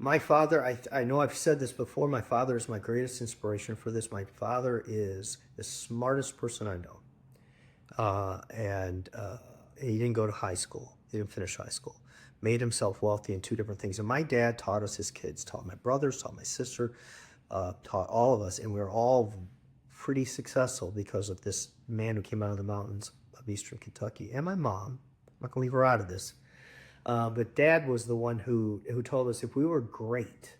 My father, I know I've said this before, my father is my greatest inspiration for this. My father is the smartest person I know. And he didn't go to high school. He didn't finish high school. Made himself wealthy in two different things. And my dad taught us his kids, taught my brothers, taught my sister, taught all of us. And we were all pretty successful because of this man who came out of the mountains of Eastern Kentucky. And my mom, I'm not going to leave her out of this. But dad was the one who told us if we were great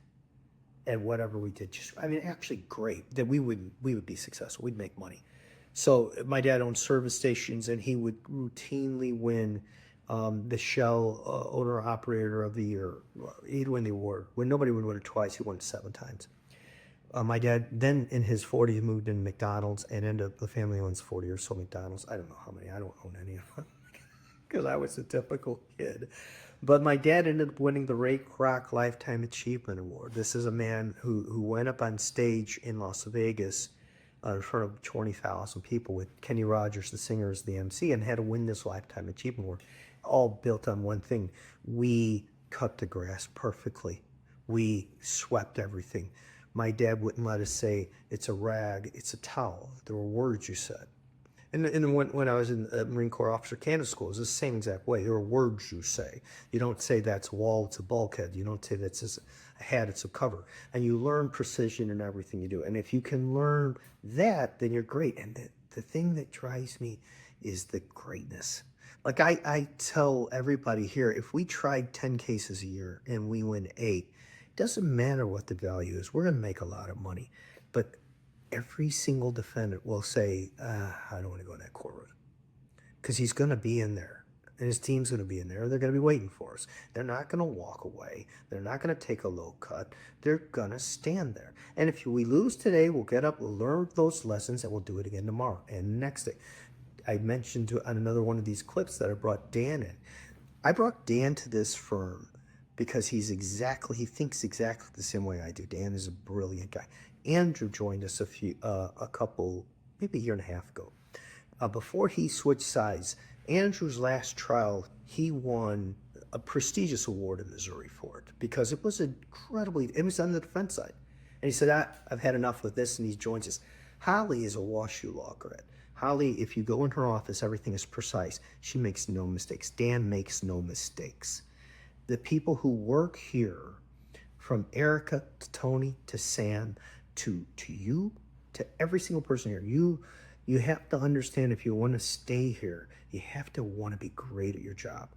at whatever we did, just, I mean, actually great, that we would be successful. We'd make money. So my dad owned service stations, and he would routinely win the Shell owner operator of the year. He'd win the award. When nobody would win it twice, he won it 7 times. My dad then in his 40s moved in McDonald's and ended up, the family owns 40 or so McDonald's. I don't know how many. I don't own any of them because I was a typical kid. But my dad ended up winning the Ray Kroc Lifetime Achievement Award. This is a man who went up on stage in Las Vegas in front of 20,000 people with Kenny Rogers, the singer, as the MC, and had to win this Lifetime Achievement Award. All built on one thing. We cut the grass perfectly. We swept everything. My dad wouldn't let us say, it's a rag, it's a towel. There were words you said. And when I was in Marine Corps Officer Candidate School, it was the same exact way. There are words you say. You don't say that's a wall, it's a bulkhead. You don't say that's a hat, it's a cover. And you learn precision in everything you do. And if you can learn that, then you're great. And the thing that drives me is the greatness. Like I tell everybody here, if we tried 10 cases a year and we win 8, it doesn't matter what the value is. We're going to make a lot of money. But every single defendant will say, I don't want to go in that courtroom. Because he's going to be in there. And his team's going to be in there. They're going to be waiting for us. They're not going to walk away. They're not going to take a low cut. They're going to stand there. And if we lose today, we'll get up, we'll learn those lessons, and we'll do it again tomorrow and next day. I mentioned on another one of these clips that I brought Dan in. I brought Dan to this firm because he thinks exactly the same way I do. Dan is a brilliant guy. Andrew joined us maybe a year and a half ago. Before he switched sides, Andrew's last trial, he won a prestigious award in Missouri for it because it was it was on the defense side. And he said, I've had enough of this, and he joins us. Holly is a WashU law grad. Holly, if you go in her office, everything is precise. She makes no mistakes. Dan makes no mistakes. The people who work here, from Erica to Tony to Sam to you, to every single person here, you have to understand, if you want to stay here, you have to want to be great at your job.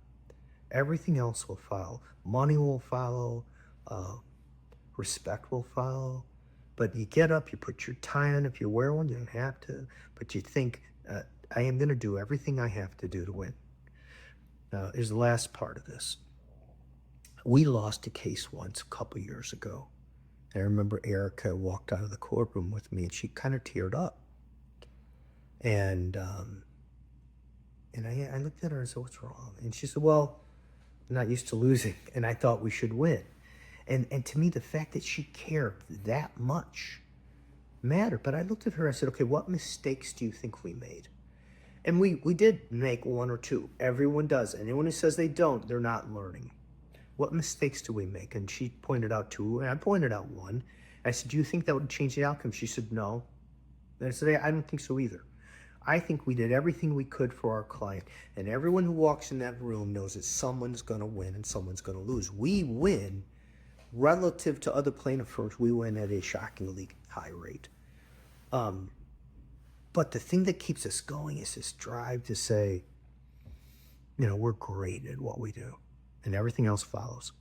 Everything else will follow. Money will follow. Respect will follow. But you get up, you put your tie on. If you wear one, you don't have to. But you think, I am going to do everything I have to do to win. Now, here's the last part of this. We lost a case once a couple years ago. I remember Erica walked out of the courtroom with me, and she kind of teared up. And I looked at her and said, what's wrong? And she said, well, I'm not used to losing, and I thought we should win. And to me, the fact that she cared that much mattered. But I looked at her, I said, okay, what mistakes do you think we made? And we did make one or two. Everyone does. Anyone who says they don't, they're not learning. What mistakes do we make? And she pointed out 2, and I pointed out 1. I said, do you think that would change the outcome? She said, no. And I said, I don't think so either. I think we did everything we could for our client. And everyone who walks in that room knows that someone's going to win and someone's going to lose. We win relative to other plaintiff firms. We win at a shockingly high rate. But the thing that keeps us going is this drive to say, we're great at what we do, and everything else follows.